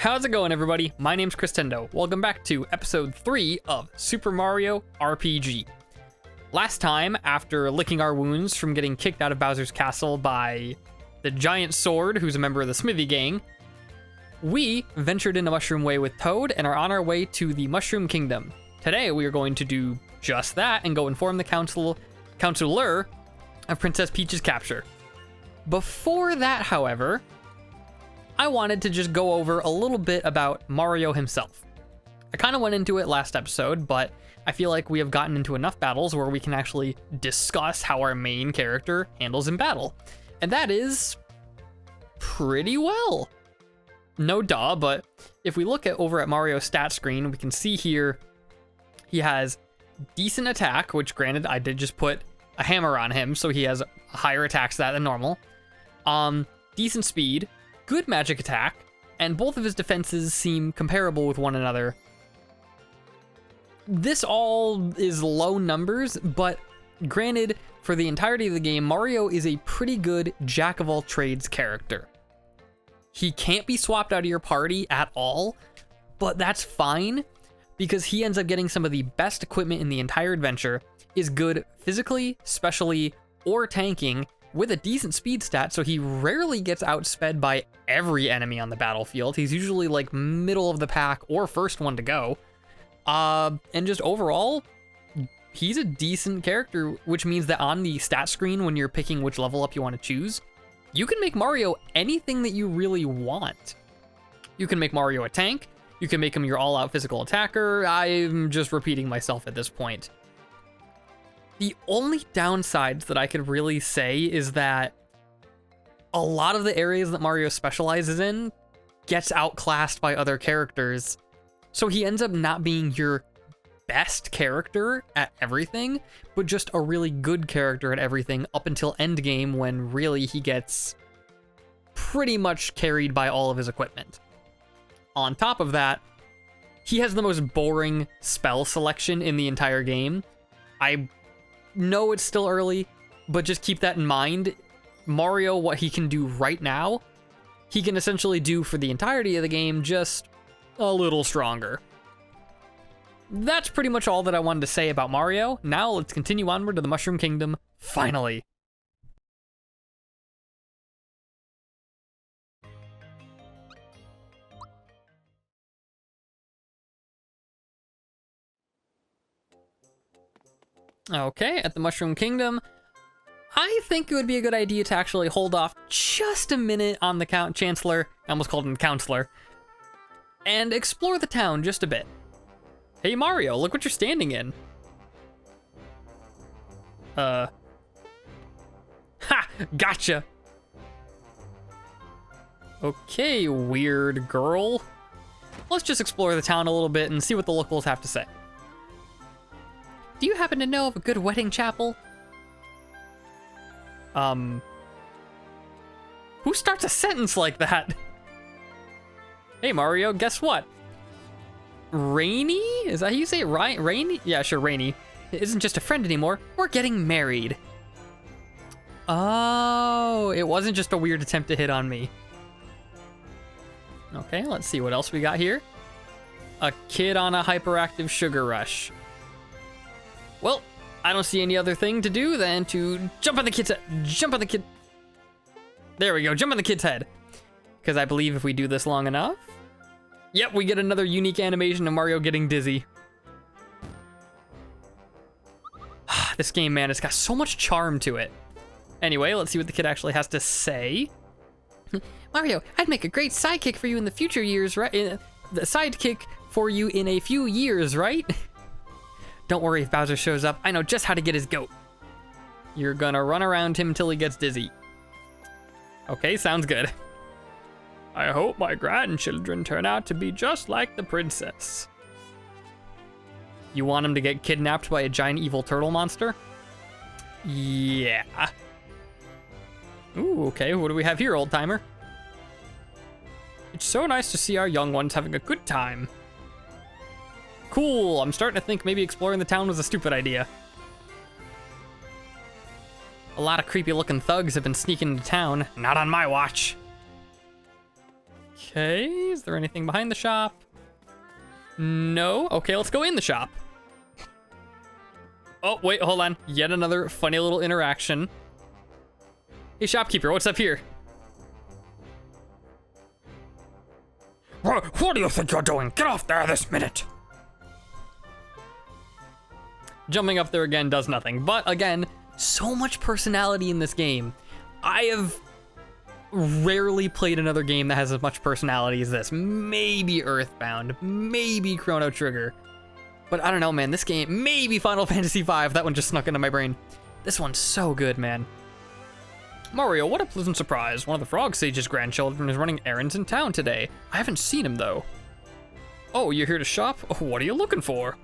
How's it going, everybody? My name's Christendo. Welcome back to episode 3 of Super Mario RPG. Last time, after licking our wounds from getting kicked out of Bowser's castle by the giant sword, who's a member of the Smithy gang, we ventured into Mushroom Way with Toad and are on our way to the Mushroom Kingdom. Today, we are going to do just that and go inform the Counselor of Princess Peach's capture. Before that, however, I wanted to just go over a little bit about Mario himself. I kind of went into it last episode, but I feel like we have gotten into enough battles where we can actually discuss how our main character handles in battle. And that is pretty well. No duh, but if we look over at Mario's stat screen, we can see here he has decent attack, which granted I did just put a hammer on him, so he has higher attack stat than normal. Decent speed, good magic attack, and both of his defenses seem comparable with one another. This all is low numbers, but granted, for the entirety of the game, Mario is a pretty good jack-of-all-trades character. He can't be swapped out of your party at all, but that's fine, because he ends up getting some of the best equipment in the entire adventure, is good physically, specially, or tanking, with a decent speed stat, so he rarely gets outsped by every enemy on the battlefield. He's usually like middle of the pack or first one to go. And just overall, he's a decent character, which means that on the stat screen, when you're picking which level up you want to choose, you can make Mario anything that you really want. You can make Mario a tank. You can make him your all-out physical attacker. I'm just repeating myself at this point. The only downsides that I could really say is that a lot of the areas that Mario specializes in gets outclassed by other characters. So he ends up not being your best character at everything, but just a really good character at everything up until endgame, when really he gets pretty much carried by all of his equipment. On top of that, he has the most boring spell selection in the entire game. I know it's still early, but just keep that in mind. Mario, what he can do right now, he can essentially do for the entirety of the game, just a little stronger. That's pretty much all that I wanted to say about Mario. Now let's continue onward to the Mushroom Kingdom, finally. Okay, at the Mushroom Kingdom, I think it would be a good idea to actually hold off just a minute on the Chancellor, I almost called him Counselor, and explore the town just a bit. Hey Mario, look what you're standing in. Ha! Gotcha! Okay, weird girl. Let's just explore the town a little bit and see what the locals have to say. Do you happen to know of a good wedding chapel? Who starts a sentence like that? Hey Mario, guess what? Rainy? Is that how you say it? Rainy? Yeah, sure, Rainy. It isn't just a friend anymore. We're getting married. Oh, it wasn't just a weird attempt to hit on me. Okay, let's see what else we got here. A kid on a hyperactive sugar rush. Well, I don't see any other thing to do than to jump on the kid's head. Jump on the kid. There we go, jump on the kid's head. Because I believe if we do this long enough, yep, we get another unique animation of Mario getting dizzy. This game, man, it's got so much charm to it. Anyway, let's see what the kid actually has to say. Mario, I'd make a great sidekick for you in the future years, right? The sidekick for you in a few years, right? Don't worry if Bowser shows up. I know just how to get his goat. You're gonna run around him till he gets dizzy. Okay, sounds good. I hope my grandchildren turn out to be just like the princess. You want him to get kidnapped by a giant evil turtle monster? Yeah. Ooh, okay, what do we have here, old timer? It's so nice to see our young ones having a good time. Cool, I'm starting to think maybe exploring the town was a stupid idea. A lot of creepy looking thugs have been sneaking into town. Not on my watch. Okay, is there anything behind the shop? No. Okay, let's go in the shop. Oh, wait, hold on. Yet another funny little interaction. Hey, shopkeeper, what's up here? What do you think you're doing? Get off there this minute! Jumping up there again does nothing. But again, so much personality in this game. I have rarely played another game that has as much personality as this. Maybe Earthbound, maybe Chrono Trigger. But I don't know, man, this game, maybe Final Fantasy V, that one just snuck into my brain. This one's so good, man. Mario, what a pleasant surprise. One of the Frog Sage's grandchildren is running errands in town today. I haven't seen him, though. Oh, you're here to shop? What are you looking for?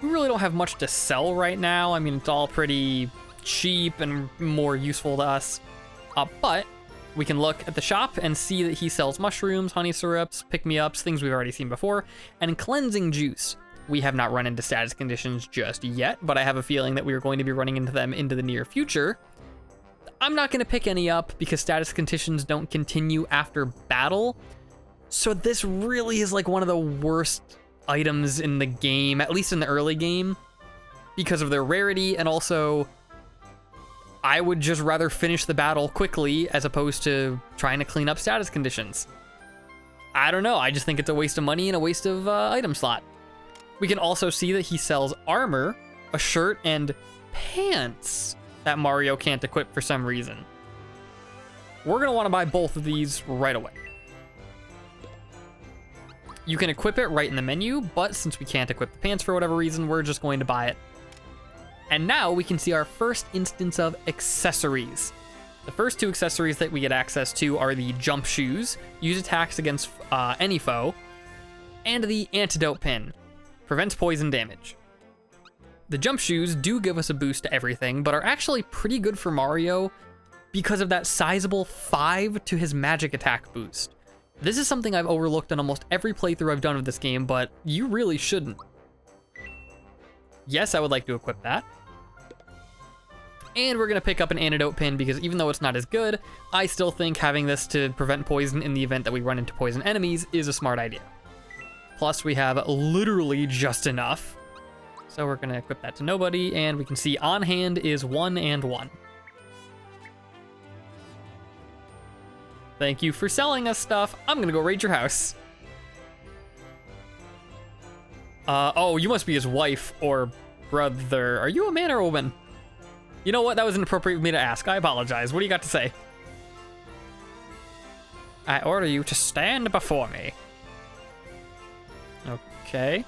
We really don't have much to sell right now. I mean, it's all pretty cheap and more useful to us. But we can look at the shop and see that he sells mushrooms, honey syrups, pick-me-ups, things we've already seen before, and cleansing juice. We have not run into status conditions just yet, but I have a feeling that we are going to be running into them into the near future. I'm not going to pick any up because status conditions don't continue after battle. So this really is like one of the worst items in the game, at least in the early game, because of their rarity, and also I would just rather finish the battle quickly as opposed to trying to clean up status conditions. I don't know, I just think it's a waste of money and a waste of item slot. We can also see that he sells armor, a shirt, and pants that Mario can't equip for some reason. We're gonna wanna buy both of these right away. You can equip it right in the menu, but since we can't equip the pants for whatever reason, we're just going to buy it. And now we can see our first instance of accessories. The first two accessories that we get access to are the jump shoes, use attacks against any foe, and the antidote pin, prevents poison damage. The jump shoes do give us a boost to everything, but are actually pretty good for Mario because of that sizable 5 to his magic attack boost. This is something I've overlooked in almost every playthrough I've done of this game, but you really shouldn't. Yes, I would like to equip that. And we're gonna pick up an antidote pin because even though it's not as good, I still think having this to prevent poison in the event that we run into poison enemies is a smart idea. Plus we have literally just enough. So we're gonna equip that to nobody, and we can see on hand is 1 and 1. Thank you for selling us stuff. I'm gonna go raid your house. Oh, you must be his wife or brother. Are you a man or a woman? You know what? That was inappropriate for me to ask. I apologize. What do you got to say? I order you to stand before me. Okay.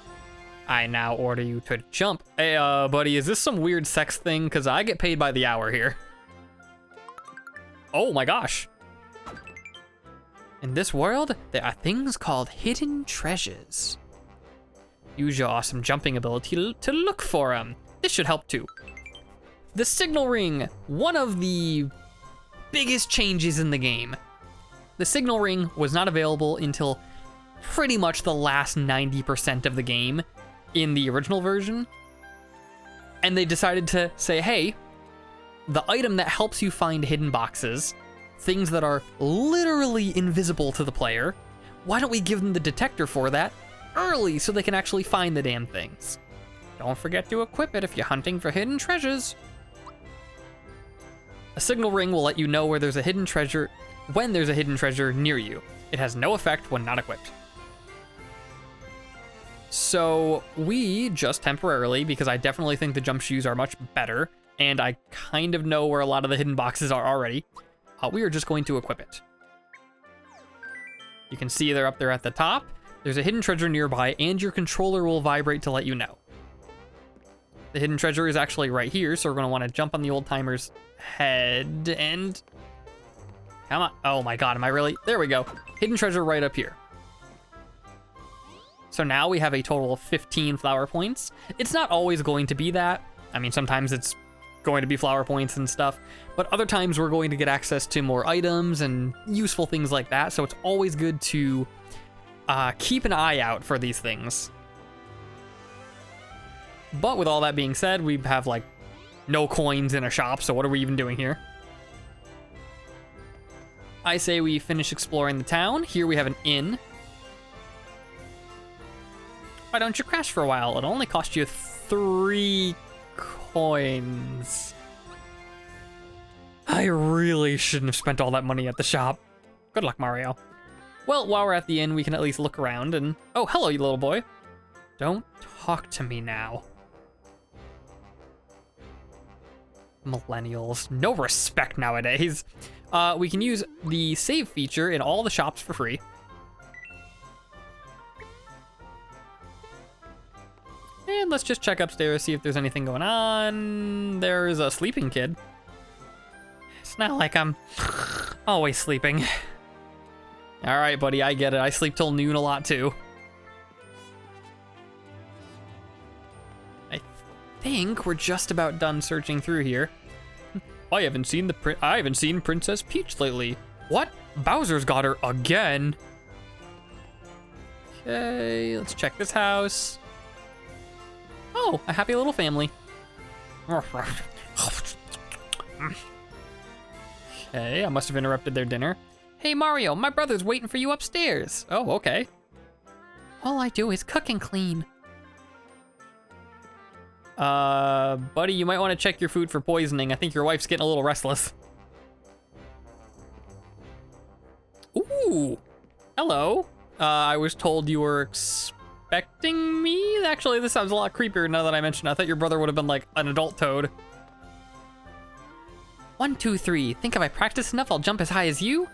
I now order you to jump. Hey, buddy, is this some weird sex thing? Because I get paid by the hour here. Oh my gosh. In this world, there are things called hidden treasures. Use your awesome jumping ability to look for them. This should help too. The signal ring, one of the biggest changes in the game. The signal ring was not available until pretty much the last 90% of the game in the original version. And they decided to say, hey, the item that helps you find hidden boxes, things that are literally invisible to the player, why don't we give them the detector for that early so they can actually find the damn things? Don't forget to equip it if you're hunting for hidden treasures. A signal ring will let you know where there's a hidden treasure, when there's a hidden treasure near you. It has no effect when not equipped. So we just temporarily, because I definitely think the jump shoes are much better, and I kind of know where a lot of the hidden boxes are already, we are just going to equip it. You can see they're up there at the top. There's a hidden treasure nearby, and your controller will vibrate to let you know. The hidden treasure is actually right here, so we're going to want to jump on the old timer's head and... Come on. Oh my god, am I really? There we go. Hidden treasure right up here. So now we have a total of 15 flower points. It's not always going to be that. I mean, sometimes it's going to be flower points and stuff, but other times we're going to get access to more items and useful things like that, so it's always good to keep an eye out for these things. But with all that being said, we have like no coins in a shop, so what are we even doing here? I say we finish exploring the town. Here we have an inn. Why don't you crash for a while? It'll only cost you 3 coins. I really shouldn't have spent all that money at the shop. Good luck, Mario. Well, while we're at the inn, we can at least look around and... Oh, hello, you little boy. Don't talk to me now. Millennials. No respect nowadays. We can use the save feature in all the shops for free. And let's just check upstairs, see if there's anything going on. There's a sleeping kid. It's not like I'm always sleeping. All right, buddy, I get it. I sleep till noon a lot too. I think we're just about done searching through here. I haven't seen Princess Peach lately. What? Bowser's got her again. Okay, let's check this house. Oh, a happy little family. Okay, I must have interrupted their dinner. Hey Mario, my brother's waiting for you upstairs. Oh, okay. All I do is cook and clean. Buddy, you might want to check your food for poisoning. I think your wife's getting a little restless. Ooh, hello. I was told you were expecting me? Actually, this sounds a lot creepier now that I mentioned it. I thought your brother would have been like an adult Toad. 1, 2, 3. Think if I practice enough, I'll jump as high as you?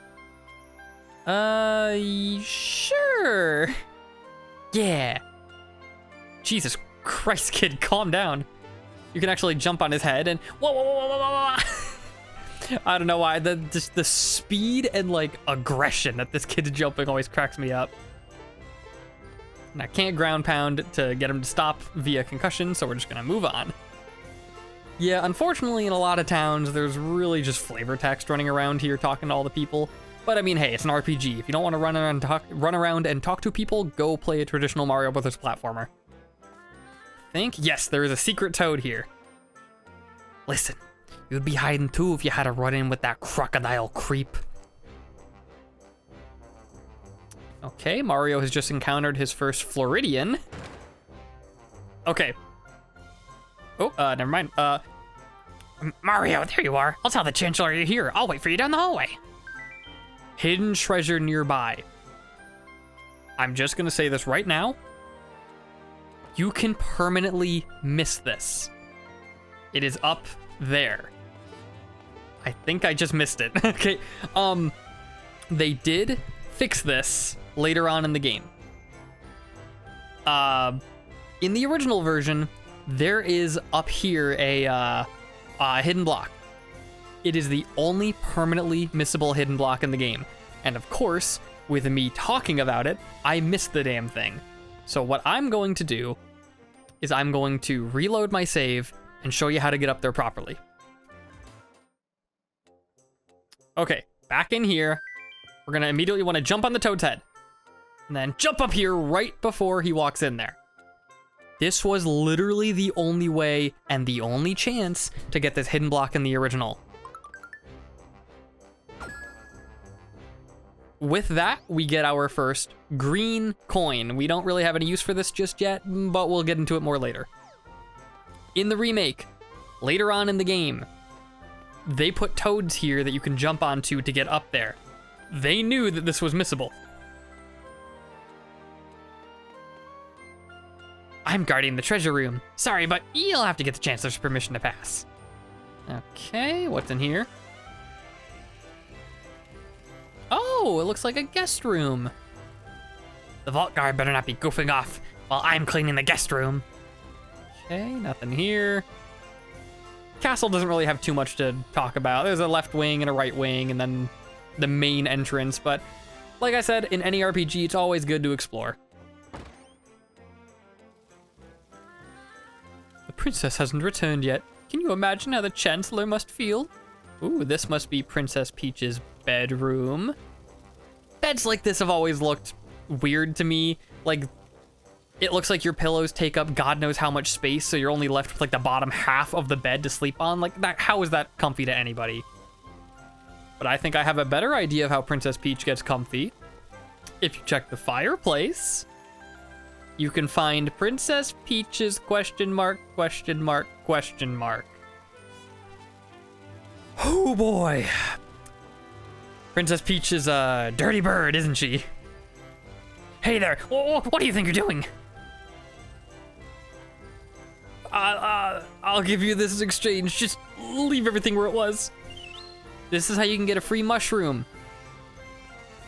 Sure. Yeah. Jesus Christ, kid, calm down. You can actually jump on his head and whoa, whoa, whoa, whoa, whoa, whoa. I don't know why. Just the speed and like aggression that this kid's jumping always cracks me up. And I can't ground pound to get him to stop via concussion, so we're just gonna move on. Yeah, unfortunately, in a lot of towns, there's really just flavor text running around here talking to all the people. But I mean, hey, it's an RPG. If you don't want to run around and talk to people, go play a traditional Mario Brothers platformer. Yes, there is a secret Toad here. Listen, you'd be hiding too if you had a run-in with that crocodile creep. Okay, Mario has just encountered his first Floridian. Okay. Oh, never mind. Mario, there you are. I'll tell the Chancellor you're here. I'll wait for you down the hallway. Hidden treasure nearby. I'm just gonna say this right now. You can permanently miss this. It is up there. I think I just missed it. Okay, they did fix this later on in the game. In the original version, there is up here a hidden block. It is the only permanently missable hidden block in the game. And of course, with me talking about it, I missed the damn thing. So what I'm going to do is I'm going to reload my save and show you how to get up there properly. Okay, back in here. We're gonna immediately want to jump on the Toad's head. And then jump up here right before he walks in there. This was literally the only way and the only chance to get this hidden block in the original. With that, we get our first green coin. We don't really have any use for this just yet, but we'll get into it more later. In the remake, later on in the game, they put toads here that you can jump onto to get up there. They knew that this was missable. I'm guarding the treasure room. Sorry, but you'll have to get the Chancellor's permission to pass. Okay, what's in here? Oh, it looks like a guest room. The vault guard better not be goofing off while I'm cleaning the guest room. Okay, nothing here. Castle doesn't really have too much to talk about. There's a left wing and a right wing and then the main entrance, but like I said, in any RPG, it's always good to explore. The princess hasn't returned yet. Can you imagine how the Chancellor must feel? Ooh, this must be Princess Peach's bedroom. Beds like this have always looked weird to me. Like, it looks like your pillows take up God knows how much space, so you're only left with like the bottom half of the bed to sleep on. Like, that, how is that comfy to anybody? But I think I have a better idea of how Princess Peach gets comfy. If you check the fireplace, you can find Princess Peach's question mark, question mark, question mark. Oh boy. Princess Peach is a dirty bird, isn't she? Hey there, what do you think you're doing? I'll give you this exchange. Just leave everything where it was. This is how you can get a free mushroom.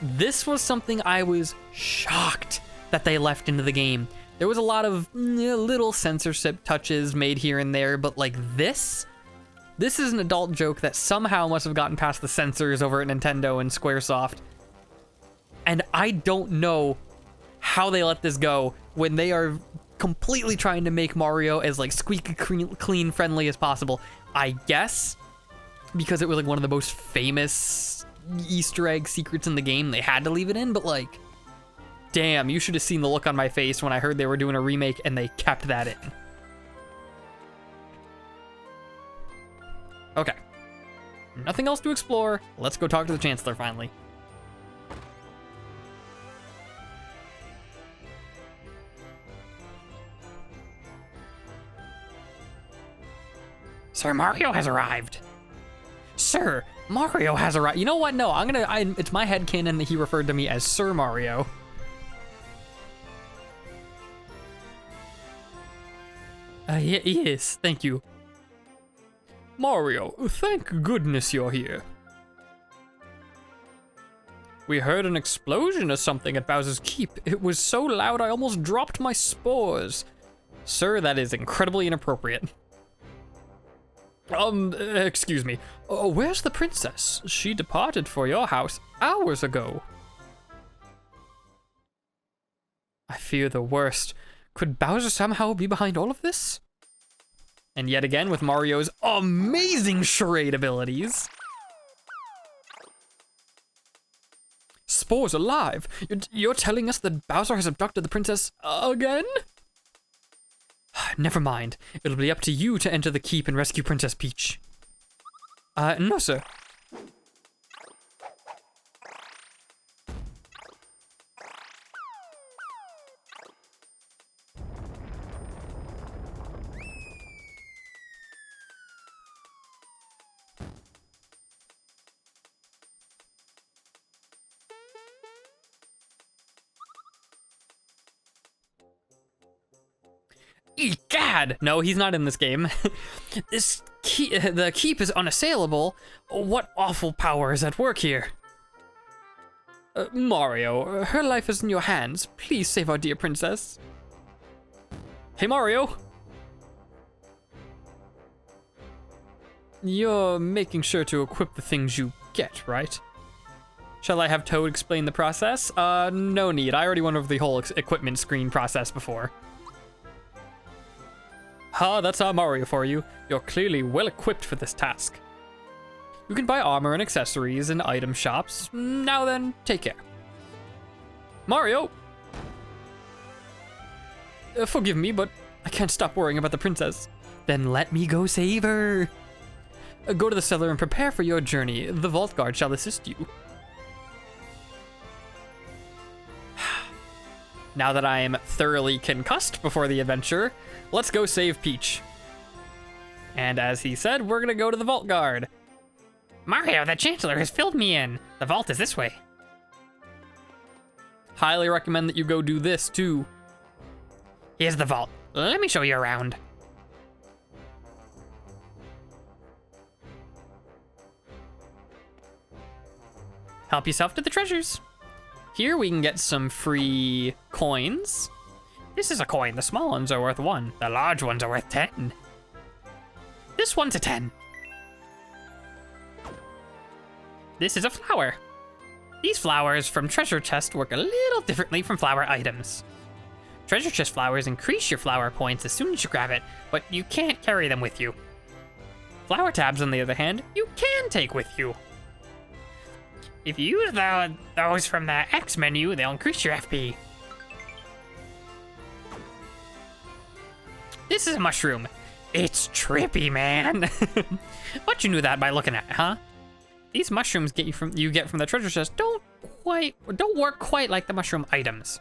This was something I was shocked that they left into the game. There was a lot of little censorship touches made here and there, but like this is an adult joke that somehow must have gotten past the censors over at Nintendo and Squaresoft. And I don't know how they let this go when they are completely trying to make Mario as like squeaky clean friendly as possible. I guess because it was like one of the most famous Easter egg secrets in the game, they had to leave it in, but like, damn, you should have seen the look on my face when I heard they were doing a remake and they kept that in. Okay. Nothing else to explore. Let's go talk to the Chancellor finally. Sir Mario has arrived. Sir, Mario has arrived. You know what? No, it's my headcanon that he referred to me as Sir Mario. Yes, thank you. Mario, thank goodness you're here. We heard an explosion or something at Bowser's Keep. It was so loud I almost dropped my spores. Sir, that is incredibly inappropriate. Excuse me. Where's the princess? She departed for your house hours ago. I fear the worst. Could Bowser somehow be behind all of this? And yet again with Mario's amazing charade abilities. Spores alive. You're telling us that Bowser has abducted the princess again? Never mind. It'll be up to you to enter the keep and rescue Princess Peach. No, sir. Egad! No, he's not in this game. The keep is unassailable. What awful power is at work here? Mario, her life is in your hands. Please save our dear princess. Hey, Mario. You're making sure to equip the things you get, right? Shall I have Toad explain the process? No need. I already went over the whole equipment screen process before. That's our Mario for you. You're clearly well equipped for this task. You can buy armor and accessories in item shops. Now then, take care. Mario! Forgive me, but I can't stop worrying about the princess. Then let me go save her. Go to the cellar and prepare for your journey. The vault guard shall assist you. Now that I am thoroughly concussed before the adventure, let's go save Peach. And as he said, we're gonna go to the vault guard. Mario, the Chancellor has filled me in. The vault is this way. Highly recommend that you go do this too. Here's the vault. Let me show you around. Help yourself to the treasures. Here we can get some free coins. This is a coin. The small ones are worth 1. The large ones are worth 10. This one's a 10. This is a flower. These flowers from treasure chest work a little differently from flower items. Treasure chest flowers increase your flower points as soon as you grab it, but you can't carry them with you. Flower tabs, on the other hand, you can take with you. If you use those from the X menu, they'll increase your FP. This is a mushroom. It's trippy, man. But you knew that by looking at it, huh? These mushrooms you get from the treasure chest don't work quite like the mushroom items.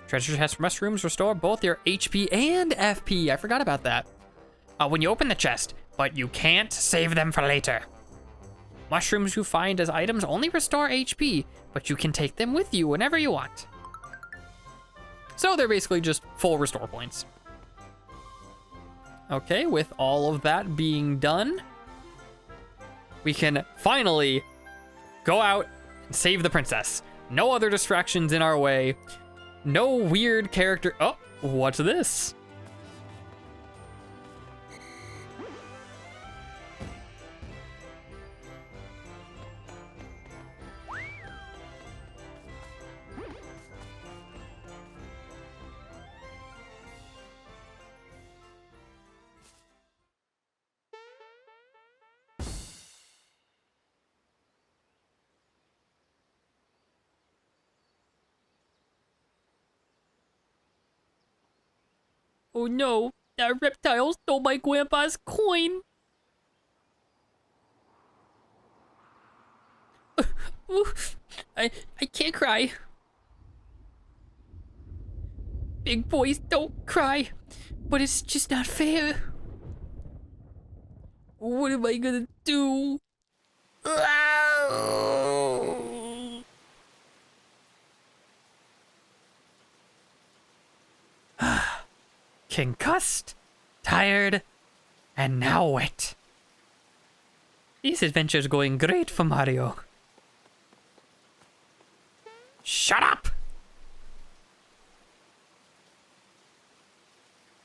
Treasure chest mushrooms restore both your HP and FP. I forgot about that. When you open the chest, but you can't save them for later. Mushrooms you find as items only restore HP, but you can take them with you whenever you want. So they're basically just full restore points. Okay, with all of that being done, we can finally go out and save the princess. No other distractions in our way. No weird character. Oh, what's this? Oh no, that reptile stole my grandpa's coin. I can't cry. Big boys don't cry, but it's just not fair. What am I gonna do? Concussed, tired, and now wet. This adventure's going great for Mario. Shut up!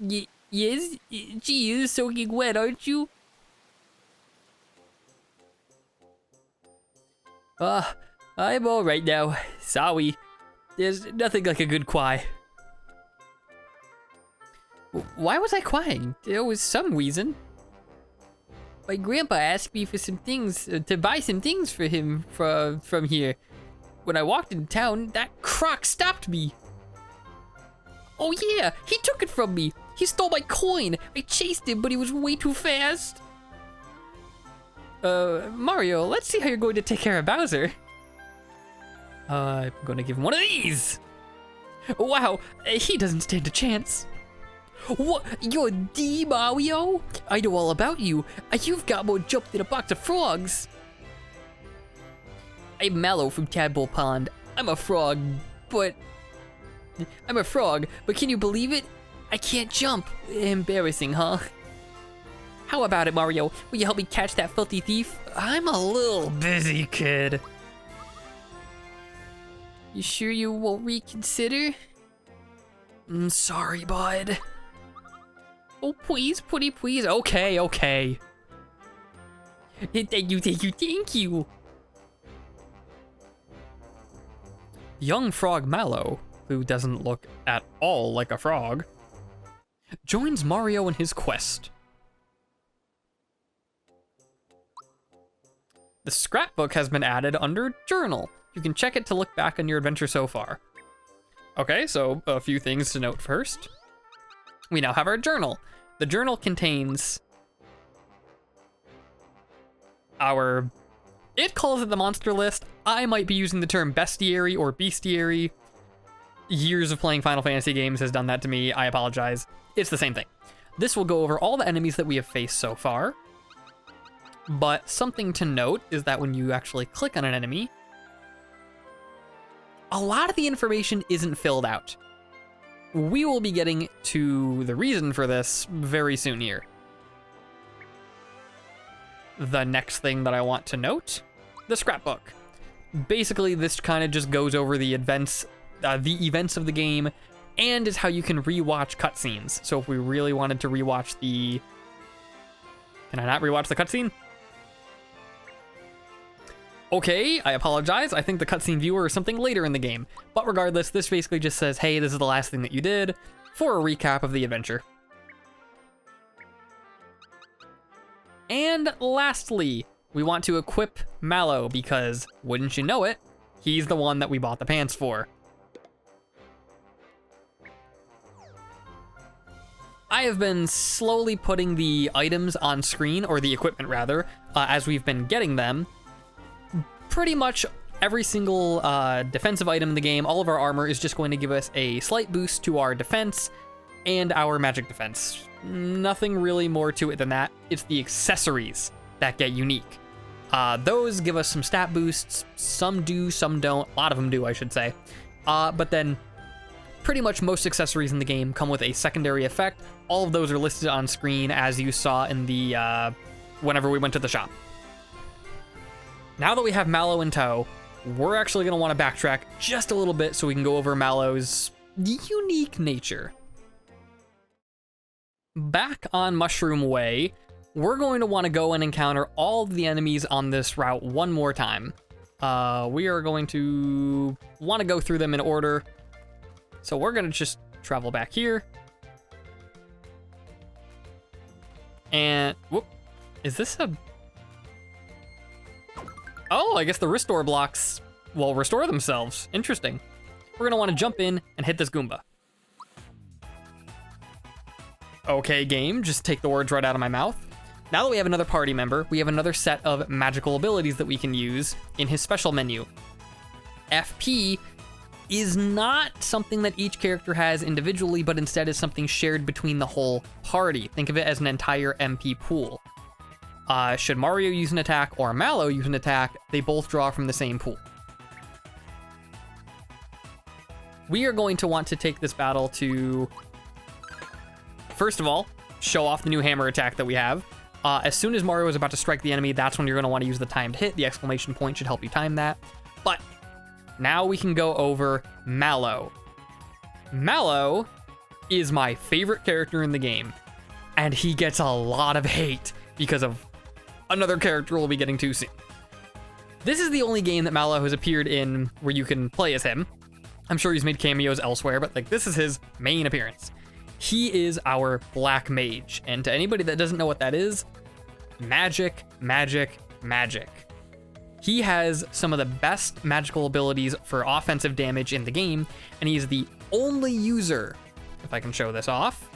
Yes? Gee, you're soaking wet, aren't you? I'm alright now. Sorry. There's nothing like a good cry. Why was I crying? There was some reason. My grandpa asked me for some things, to buy some things for him from here. When I walked into town, that croc stopped me. Oh yeah, he took it from me. He stole my coin. I chased him, but he was way too fast. Mario, let's see how you're going to take care of Bowser. I'm gonna give him one of these. Wow, he doesn't stand a chance. What? You're D, Mario? I know all about you. You've got more jump than a box of frogs. I'm Mallow from Tadpole Pond. I'm a frog, but can you believe it? I can't jump. Embarrassing, huh? How about it, Mario? Will you help me catch that filthy thief? I'm a little busy, kid. You sure you won't reconsider? Sorry, bud. Oh, please, pretty please. Okay. Thank you. Young Frog Mallow, who doesn't look at all like a frog, joins Mario in his quest. The scrapbook has been added under Journal. You can check it to look back on your adventure so far. Okay, so a few things to note first. We now have our journal. The journal contains it calls it the monster list. I might be using the term bestiary or bestiary. Years of playing Final Fantasy games has done that to me. I apologize. It's the same thing. This will go over all the enemies that we have faced so far. But something to note is that when you actually click on an enemy, a lot of the information isn't filled out. We will be getting to the reason for this very soon here. The next thing that I want to note, the scrapbook. Basically, this kind of just goes over the events of the game, and is how you can rewatch cutscenes. So if we really wanted to rewatch can I not rewatch the cutscene? Okay, I apologize. I think the cutscene viewer is something later in the game. But regardless, this basically just says, hey, this is the last thing that you did, for a recap of the adventure. And lastly, we want to equip Mallow because, wouldn't you know it, he's the one that we bought the pants for. I have been slowly putting the items on screen, or the equipment rather, as we've been getting them. pretty much every single defensive item in the game, all of our armor is just going to give us a slight boost to our defense and our magic defense. Nothing really more to it than that. It's the accessories that get unique. Those give us some stat boosts. Some do, some don't. A lot of them do, I should say. But then pretty much most accessories in the game come with a secondary effect. All of those are listed on screen as you saw in the whenever we went to the shop. Now that we have Mallow in tow, we're actually going to want to backtrack just a little bit so we can go over Mallow's unique nature. Back on Mushroom Way, we're going to want to go and encounter all of the enemies on this route one more time. We are going to want to go through them in order. So we're going to just travel back here. And, whoop, is this a... Oh, I guess the restore blocks will restore themselves. Interesting. We're going to want to jump in and hit this Goomba. Okay, game, just take the words right out of my mouth. Now that we have another party member, we have another set of magical abilities that we can use in his special menu. FP is not something that each character has individually, but instead is something shared between the whole party. Think of it as an entire MP pool. Should Mario use an attack or Mallow use an attack, they both draw from the same pool. We are going to want to take this battle to, first of all, show off the new hammer attack that we have. As soon as Mario is about to strike the enemy, that's when you're going to want to use the timed hit. The exclamation point should help you time that. But now we can go over Mallow. Mallow is my favorite character in the game, and he gets a lot of hate because of another character we'll be getting to soon. This is the only game that Mallow has appeared in where you can play as him. I'm sure he's made cameos elsewhere, but like this is his main appearance. He is our Black Mage, and to anybody that doesn't know what that is, magic, magic, magic. He has some of the best magical abilities for offensive damage in the game, and he is the only user, if I can show this off,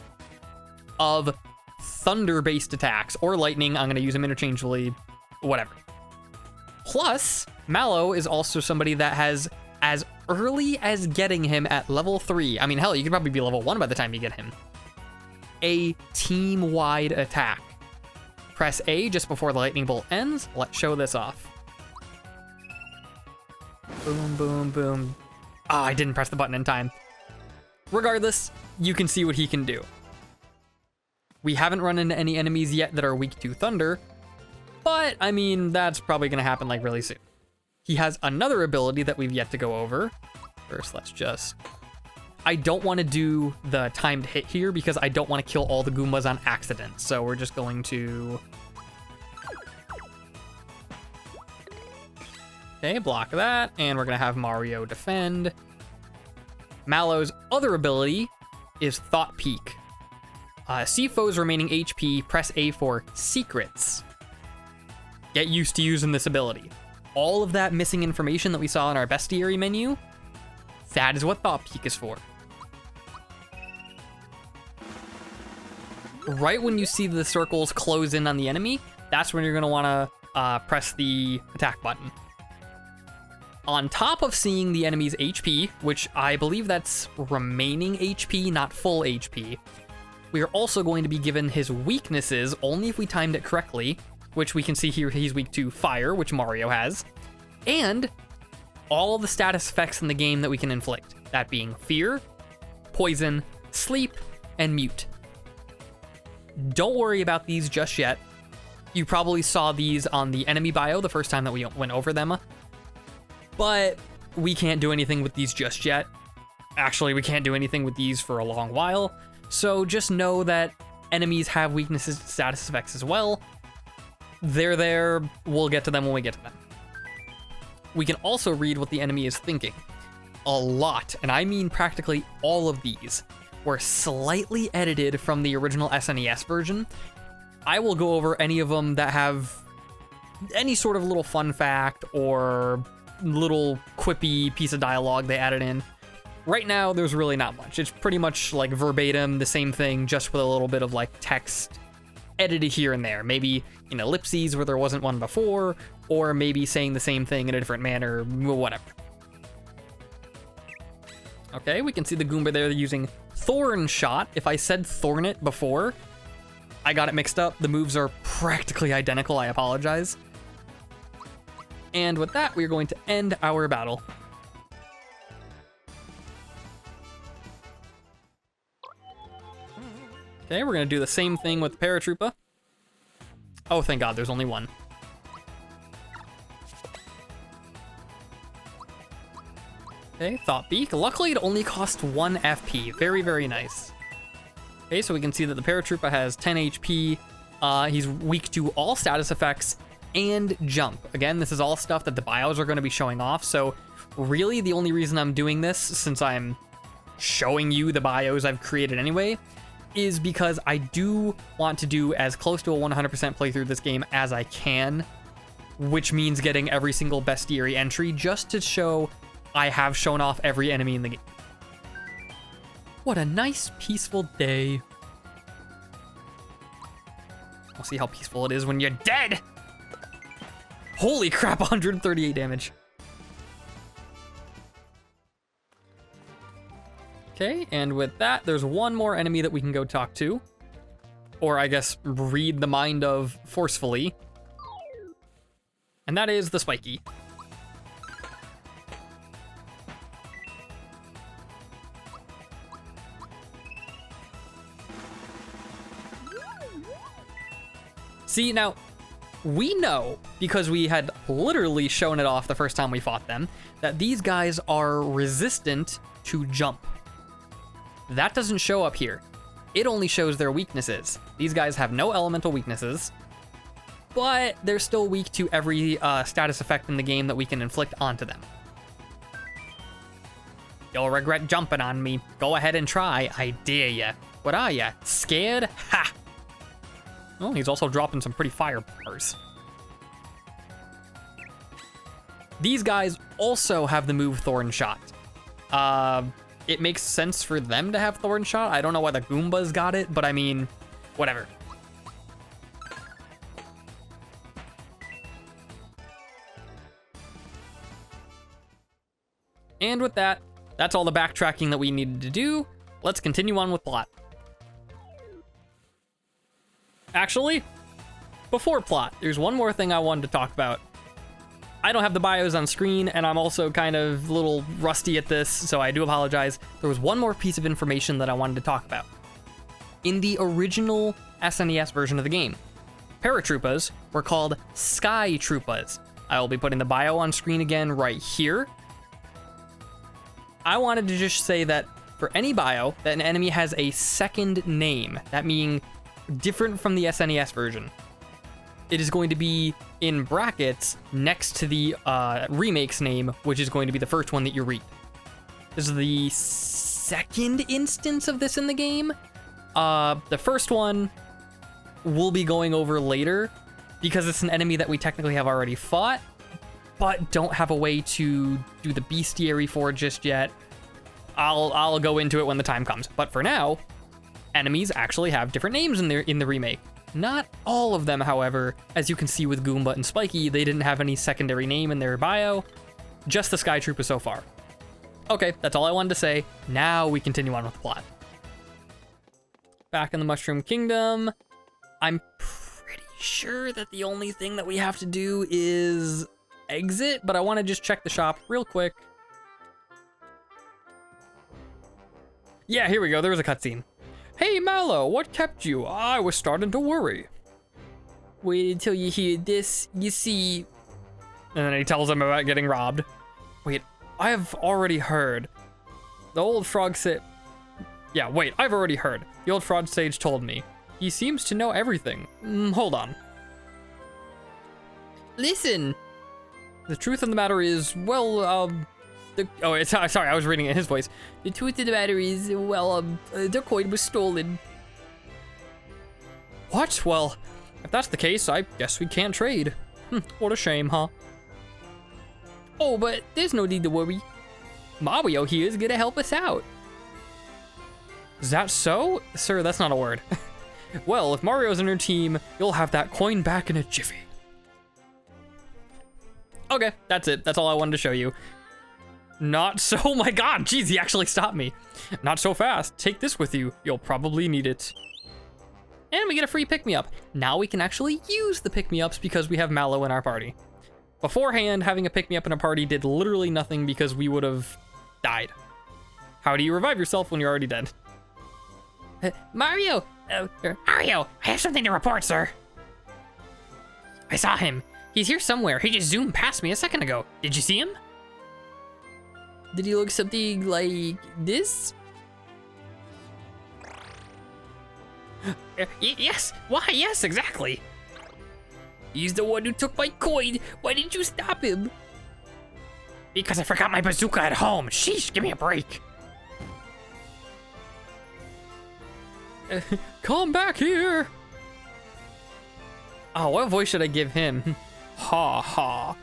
of thunder-based attacks, or lightning. I'm going to use them interchangeably, whatever. Plus, Mallow is also somebody that has, as early as getting him at level 3, I mean, hell, you could probably be level 1 by the time you get him, a team-wide attack. Press A just before the lightning bolt ends. Let's show this off. Boom, boom, boom. Ah, I didn't press the button in time. Regardless, you can see what he can do. We haven't run into any enemies yet that are weak to thunder, but I mean, that's probably gonna happen like really soon. He has another ability that we've yet to go over. First, let's just... I don't want to do the timed hit here because I don't want to kill all the Goombas on accident. So we're just going to... Okay, block that, and we're gonna have Mario defend. Mallow's other ability is Thought Peek. See foes remaining HP, press A for secrets. Get used to using this ability. All of that missing information that we saw in our bestiary menu, that is what Thought Peek is for. Right when you see the circles close in on the enemy, that's when you're gonna wanna press the attack button. On top of seeing the enemy's HP, which I believe that's remaining HP, not full HP, we are also going to be given his weaknesses only if we timed it correctly, which we can see here he's weak to fire, which Mario has, and all the status effects in the game that we can inflict, that being fear, poison, sleep, and mute. Don't worry about these just yet. You probably saw these on the enemy bio the first time that we went over them, but we can't do anything with these just yet. Actually, we can't do anything with these for a long while, so just know that enemies have weaknesses to status effects as well. They're there, we'll get to them when we get to them. We can also read what the enemy is thinking. A lot, and I mean practically all of these, were slightly edited from the original SNES version. I will go over any of them that have any sort of little fun fact or little quippy piece of dialogue they added in. Right now, there's really not much. It's pretty much like verbatim, the same thing, just with a little bit of like text edited here and there. Maybe in ellipses where there wasn't one before, or maybe saying the same thing in a different manner, whatever. Okay, we can see the Goomba there using Thorn Shot. If I said Thornet before, I got it mixed up. The moves are practically identical, I apologize. And with that, we're going to end our battle. Okay, we're gonna do the same thing with the Paratroopa. Oh, thank God, there's only one. Okay, Thought Beak. Luckily, it only cost 1 FP. Very, very nice. Okay, so we can see that the Paratroopa has 10 HP. He's weak to all status effects and jump. Again, this is all stuff that the bios are going to be showing off, so really the only reason I'm doing this, since I'm showing you the bios I've created anyway, is because I do want to do as close to a 100% playthrough of this game as I can, which means getting every single bestiary entry just to show I have shown off every enemy in the game. What a nice, peaceful day. I'll see how peaceful it is when you're dead. Holy crap, 138 damage. Okay, and with that, there's one more enemy that we can go talk to. Or I guess read the mind of forcefully. And that is the Spiky. See, now, we know, because we had literally shown it off the first time we fought them, that these guys are resistant to jump. That doesn't show up here. It only shows their weaknesses. These guys have no elemental weaknesses, but they're still weak to every status effect in the game that we can inflict onto them. You'll regret jumping on me. Go ahead and try, I dare ya. What are ya, scared? Ha! Oh, he's also dropping some pretty fire bars. These guys also have the move Thorn Shot. It makes sense for them to have Thorn Shot. I don't know why the Goombas got it, but I mean, whatever. And with that, that's all the backtracking that we needed to do. Let's continue on with plot. Actually, before plot, there's one more thing I wanted to talk about. I don't have the bios on screen, and I'm also kind of a little rusty at this, so I do apologize. There was one more piece of information that I wanted to talk about. In the original SNES version of the game, Paratroopas were called Sky Troopas. I will be putting the bio on screen again right here. I wanted to just say that for any bio, that an enemy has a second name, that meaning different from the SNES version. It is going to be in brackets next to the remake's name, which is going to be the first one that you read. This is the second instance of this in the game. The first one we'll be going over later because it's an enemy that we technically have already fought, but don't have a way to do the bestiary for just yet. I'll go into it when the time comes. But for now, enemies actually have different names in the remake. Not all of them, however. As you can see with Goomba and Spiky, they didn't have any secondary name in their bio. Just the Sky Trooper so far. Okay, that's all I wanted to say. Now we continue on with the plot. Back in the Mushroom Kingdom, I'm pretty sure that the only thing that we have to do is exit, but I want to just check the shop real quick. Yeah, here we go. There was a cutscene. Hey Mallow, what kept you? I was starting to worry. Wait until you hear this, you see. And then he tells him about getting robbed. Wait, I have already heard. The old frog said. Yeah, wait, I've already heard. The old frog sage told me. He seems to know everything. Hold on. Listen. The truth of the matter is, well, sorry, I was reading it in his voice. The truth of the matter is, well, their coin was stolen. What? Well, if that's the case, I guess we can't trade. What a shame, huh? Oh, but there's no need to worry. Mario here is gonna help us out. Is that so? Sir, that's not a word. Well, if Mario's in your team, you'll have that coin back in a jiffy. Okay, that's it. That's all I wanted to show you. Not so, oh my god, geez, he actually stopped me. Not so fast. Take this with you. You'll probably need it. And we get a free pick-me-up. Now we can actually use the pick-me-ups because we have Mallow in our party. Beforehand, having a pick-me-up in a party did literally nothing because we would have died. How do you revive yourself when you're already dead? Mario! Mario, I have something to report, sir. I saw him. He's here somewhere. He just zoomed past me a second ago. Did you see him? Did he look something like this? Yes. Why? Yes, exactly. He's the one who took my coin. Why didn't you stop him? Because I forgot my bazooka at home. Sheesh, give me a break. Come back here. Oh, what voice should I give him? Ha ha.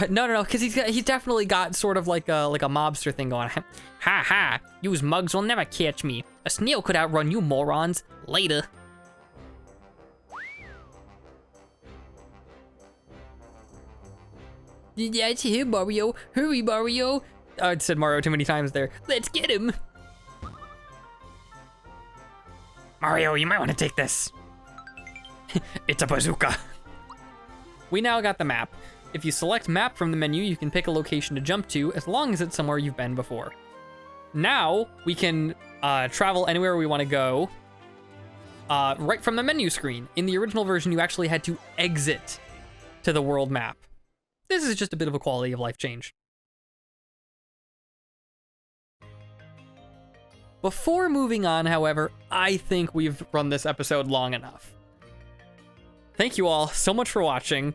No, because he's definitely got sort of like a mobster thing going on. Ha ha. Yous mugs will never catch me. A snail could outrun you morons. Later. That's him, Mario. Hurry, Mario. I said Mario too many times there. Let's get him. Mario, you might want to take this. It's a bazooka. We now got the map. If you select map from the menu, you can pick a location to jump to as long as it's somewhere you've been before. Now we can travel anywhere we want to go right from the menu screen. In the original version, you actually had to exit to the world map. This is just a bit of a quality of life change. Before moving on, however, I think we've run this episode long enough. Thank you all so much for watching.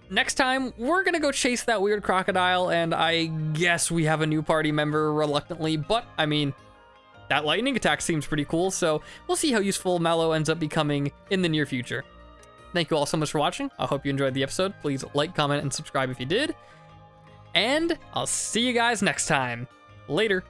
Next time, we're gonna go chase that weird crocodile, and I guess we have a new party member reluctantly, but I mean, that lightning attack seems pretty cool, so we'll see how useful Mallow ends up becoming in the near future. Thank you all so much for watching. I hope you enjoyed the episode. Please like, comment, and subscribe if you did. And I'll see you guys next time. Later.